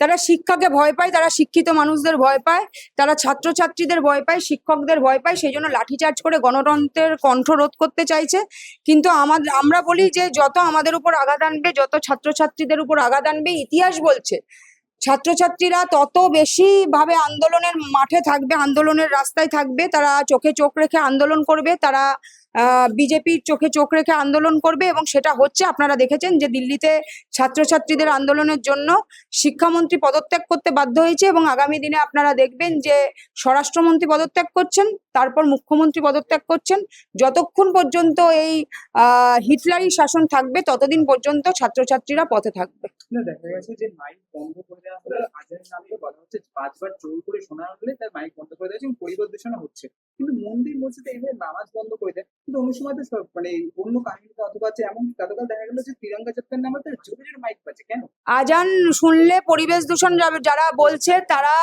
তারা শিক্ষাকে ভয় পায়, তারা শিক্ষিত মানুষদের ভয় পায়, তারা ছাত্রছাত্রীদের ভয় পায়, শিক্ষকদের ভয় পায়, সেই জন্য লাঠিচার্জ করে গণতন্ত্রের কণ্ঠ রোধ করতে চাইছে। কিন্তু আমরা বলি যে যত আমাদের উপর আঘাত আনবে, যত ছাত্রছাত্রীদের উপর আঘাত আনবে, ইতিহাস বলছে ছাত্রছাত্রীরা তত বেশি ভাবে আন্দোলনের মাঠে থাকবে, আন্দোলনের রাস্তায় থাকবে, তারা চোখে চোখ রেখে আন্দোলন করবে, তারা বিজেপির চোখে চোখ রেখে আন্দোলন করবে। এবং সেটা হচ্ছে, আপনারা দেখেছেন যে দিল্লিতে ছাত্রছাত্রীদের আন্দোলনের জন্য শিক্ষামন্ত্রী পদত্যাগ করতে বাধ্য হয়েছে, এবং আগামী দিনে আপনারা দেখবেন যে স্বরাষ্ট্রমন্ত্রী পদত্যাগ করছেন, তারপর মুখ্যমন্ত্রী পদত্যাগ করছেন। যতক্ষণ পর্যন্ত এই হিটলারি শাসন থাকবে ততদিন পর্যন্ত ছাত্রছাত্রীরা পথে থাকবে। দেখা গেছে যে মাইক বন্ধ করে দেওয়া হলো, আজানের নামে বলা হচ্ছে 5 বার জোর করে শোনা হলে তার মাইক বন্ধ করে দেওয়া হচ্ছে এবং পরিবেশ দূষণও হচ্ছে। কিন্তু মন্দির মসজিদে এইভাবে নামাজ বন্ধ করে দেয়, কিন্তু অন্য সময় তো মানে অন্য কাহিনীতে অথবা এমন গতকাল দেখা গেল যে তিরঙ্গা চত্বর নামে তো জোরে জোরে মাইক বাজে কেন? আজান শুনলে পরিবেশ দূষণ যারা বলছে তারা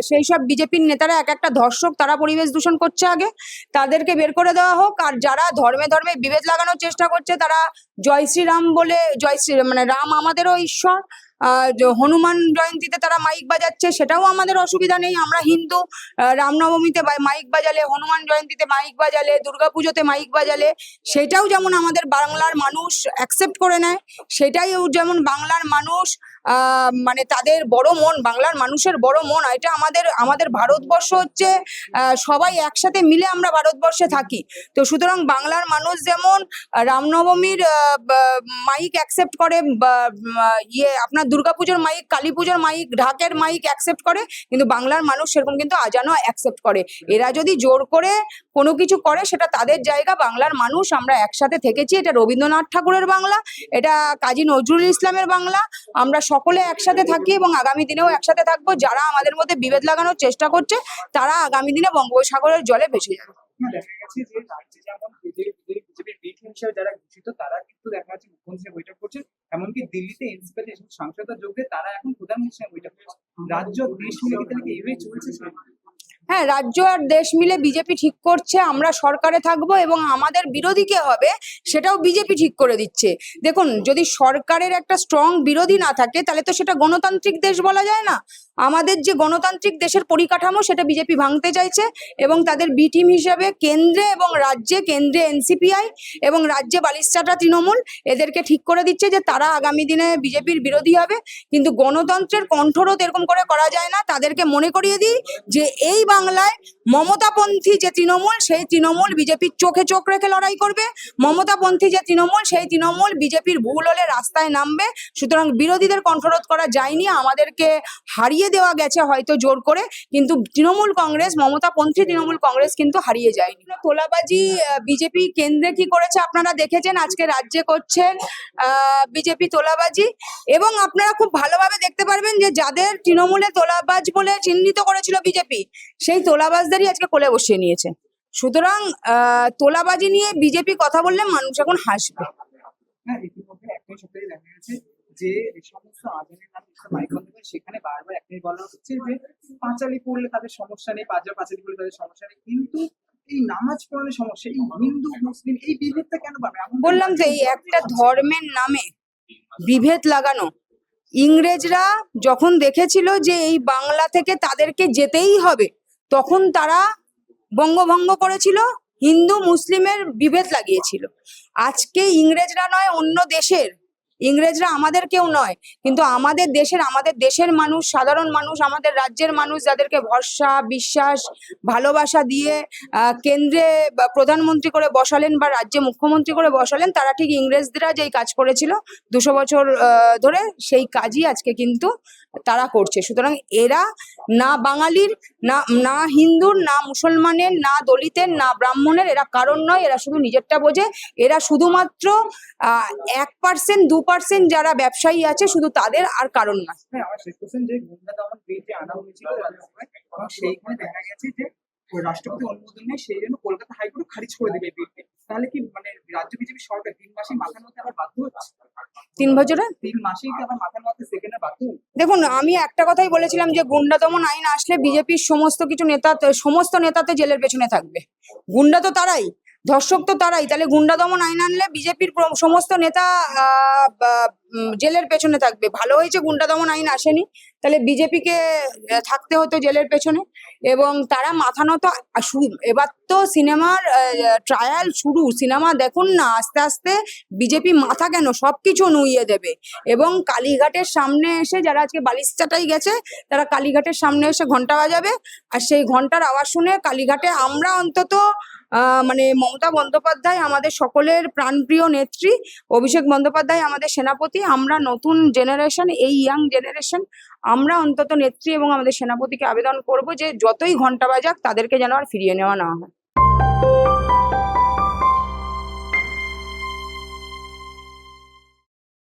সেই সব বিজেপির নেতারা এক একটা ধর্ষক, তারা পরিবেশ দূষণ করছে, আগে তাদেরকে বের করে দেওয়া হোক। আর যারা ধর্মে ধর্মে বিভেদ লাগানোর চেষ্টা করছে, তারা জয় শ্রীরাম বলে, মানে রাম আমাদেরও ঈশ্বর, হনুমান জয়ন্তীতে তারা মাইক বাজাচ্ছে, সেটাও আমাদের অসুবিধা নেই। আমরা হিন্দু, রামনবমীতে মাইক বাজালে, হনুমান জয়ন্তীতে মাইক বাজালে, দুর্গাপুজোতে মাইক বাজালে সেটাও যেমন আমাদের বাংলার মানুষ অ্যাকসেপ্ট করে নেয়, সেটাই যেমন বাংলার মানুষ মানে তাদের বড় মন, বাংলার মানুষের বড় মন। এটা আমাদের ভারতবর্ষ হচ্ছে সবাই একসাথে মিলে আমরা ভারতবর্ষে থাকি। তো সুতরাং বাংলার মানুষ যেমন রামনবমীর মাইক অ্যাকসেপ্ট করে, আপনার দুর্গাপুজোর মাইক, কালী পুজোর মাইক, ঢাকের মাইক অ্যাকসেপ্ট করে, কিন্তু বাংলার মানুষ সেরকম কিন্তু আজানও অ্যাকসেপ্ট করে। এরা যদি জোর করে কোনো কিছু করে সেটা তাদের জায়গা। বাংলার মানুষ আমরা একসাথে থেকেছি, এটা রবীন্দ্রনাথ ঠাকুরের বাংলা, এটা কাজী নজরুল ইসলামের বাংলা। আমরা সকলে একসাথে থাকি এবং আগামী দিনেও একসাথে থাকবো। যারা আমাদের মধ্যে বিভেদ লাগানোর চেষ্টা করছে তারা আগামী দিনে বঙ্গোপসাগরের জলে ভেসে যাবে। দেখা গেছে যে রাজ্যে যেমন বিজেপির বি টিম হিসেবে যারা ঘোষিত তারা কিন্তু দেখা যাচ্ছে মুখ্যমন্ত্রী বৈঠক করছেন, এমনকি দিল্লিতে এনসিপি সাংসদরা যোগ দিয়ে তারা এখন প্রধানমন্ত্রী বৈঠক করছে। রাজ্য দেশ মিলে কি তাহলে এইভাবেই চলছে? হ্যাঁ, রাজ্য আর দেশ মিলে বিজেপি ঠিক করছে আমরা সরকারে থাকবো এবং আমাদের বিরোধী কে হবে সেটাও বিজেপি ঠিক করে দিচ্ছে। দেখুন, যদি সরকারের একটা স্ট্রং বিরোধী না থাকে তাহলে তো সেটা গণতান্ত্রিক দেশ বলা যায় না। আমাদের যে গণতান্ত্রিক দেশের পরিকাঠামো সেটা বিজেপি ভাঙতে চাইছে, এবং তাদের বি টিম হিসাবে কেন্দ্রে এবং রাজ্যে, কেন্দ্রে এনসিপিআই এবং রাজ্যে বালিশচাটা তৃণমূল, এদেরকে ঠিক করে দিচ্ছে যে তারা আগামী দিনে বিজেপির বিরোধী হবে। কিন্তু গণতন্ত্রের কণ্ঠরোধ এরকম করে করা যায় না। তাদেরকে মনে করিয়ে দিই যে এই বাংলায় মমতাপন্থী যে তৃণমূল, সেই তৃণমূল বিজেপির চোখে চোখ রেখে লড়াই করবে। মমতাপন্থী যে তৃণমূল, সেই তৃণমূল বিজেপির ভুল হলে রাস্তায় নামবে। সুতরাং বিরোধীদের কণ্ঠরোধ করা যায়নি, আমাদেরকে হারিয়ে দেওয়া গেছে হয়তো জোর করে, কিন্তু তৃণমূল কংগ্রেস, মমতাপন্থী তৃণমূল কংগ্রেস কিন্তু হারিয়ে যায়নি। তোলাবাজি বিজেপি কেন্দ্রে কি করেছে আপনারা দেখেছেন, আজকে রাজ্যে করছেন বিজেপি তোলাবাজি। এবং আপনারা খুব ভালোভাবে দেখতে পারবেন যে যাদের তৃণমূলে তোলাবাজ বলে চিহ্নিত করেছিল বিজেপি, সেই তোলাবাজদেরই আজকে কোলে বসিয়ে নিয়েছে। সুতরাং তোলাবাজি নিয়ে বিজেপি কথা বললে মানুষ এখন হাসবে। হ্যাঁ, ইতিমধ্যে একই সপ্তাহে দেখা গেছে যে এই সমস্ত আজানের নামে মাইক বন্ধ করে সেখানে বারবার একটাই বলা হচ্ছে যে পাঁচালি পড়লে তাদের সমস্যা নেই, পাঁচালি পড়লে তাদের সমস্যা নেই, কিন্তু এই নামাজ পড়ানোর সমস্যা, এই হিন্দু মুসলিম এই বিভেদটা কেন পাবে? বললাম তো, এই একটা ধর্মের নামে বিভেদ লাগানো। ইংরেজরা যখন দেখেছিল যে এই বাংলা থেকে তাদেরকে যেতেই হবে, তখন তারা বঙ্গভঙ্গ করেছিল, হিন্দু মুসলিমের বিভেদ লাগিয়েছিল। আজকে ইংরেজরা নয়, অন্য দেশের ইংরেজরা আমাদের কেউ নয়, কিন্তু আমাদের দেশের মানুষ, সাধারণ মানুষ, আমাদের রাজ্যের মানুষ যাদেরকে ভরসা, বিশ্বাস, ভালোবাসা দিয়ে কেন্দ্রে প্রধানমন্ত্রী করে বসালেন বা রাজ্যে মুখ্যমন্ত্রী করে বসালেন, তারা ঠিক ইংরেজরা যেই কাজ করেছিল 200 বছর ধরে, সেই কাজই আজকে কিন্তু তারা করছে। সুতরাং এরা না বাঙালির, না হিন্দুর, না মুসলমানের, না দলিতের, না ব্রাহ্মণের, এরা কারণ নয়। এরা শুধু নিজেরটা বোঝে। এরা শুধুমাত্র 1% 2% যারা ব্যবসায়ী আছে শুধু তাদের, আর কারণ না। হ্যাঁ, আমার শেষ কোশ্চেন, যে গুন্ডা দমন বিল যে আনা হয়েছিল এবং সেইখানে দেখা গেছে যে রাষ্ট্রপতি অনুমোদন নেই, সেই জন্য কলকাতা হাইকোর্ট খারিজ করে দেবে বিলকে। তাহলে কি মানে রাজ্য বিজেপি সরকার 3 মাসেই মাথার মধ্যে আবার বাধ্য হচ্ছে? 3 বছরে 3 মাসেই কি আবার মাথার মধ্যে সেকেন্ডে বাধ্য? দেখুন, আমি একটা কথাই বলেছিলাম যে গুন্ডা দমন আইন আসলে বিজেপির সমস্ত নেতা তো জেলের পেছনে থাকবে। গুন্ডা তো তারাই, ধর্ষক তো তারাই, তাহলে গুন্ডা দমন আইন আনলে বিজেপির সমস্ত নেতা জেলের পেছনে থাকবে। ভালো হয়েছে গুন্ডা দমন আইন আসেনি, তাহলে বিজেপিকে থাকতে হতো জেলের পেছনে। এবং তারা মাথা নত এবার তো সিনেমার ট্রায়াল শুরু, সিনেমা দেখুন না, আস্তে আস্তে বিজেপি মাথা কেন সবকিছু নুইয়ে দেবে। এবং কালীঘাটের সামনে এসে যারা আজকে বালিশচাটাই গেছে, তারা কালীঘাটের সামনে এসে ঘন্টা বাজাবে, আর সেই ঘন্টার আওয়াজ শুনে কালীঘাটে আমরা অন্তত মানে মমতা বন্দ্যোপাধ্যায় আমাদের সকলের প্রাণপ্রিয় নেত্রী, অভিষেক বন্দ্যোপাধ্যায় আমাদের সেনাপতি, আমরা নতুন জেনারেশন, এই ইয়াং জেনারেশন, আমরা অন্তত নেত্রী এবং আমাদের সেনাপতিকে আবেদন করব যে যতই ঘন্টা বাজাক তাদেরকে যেন আর ফিরিয়ে নেওয়া না হয়।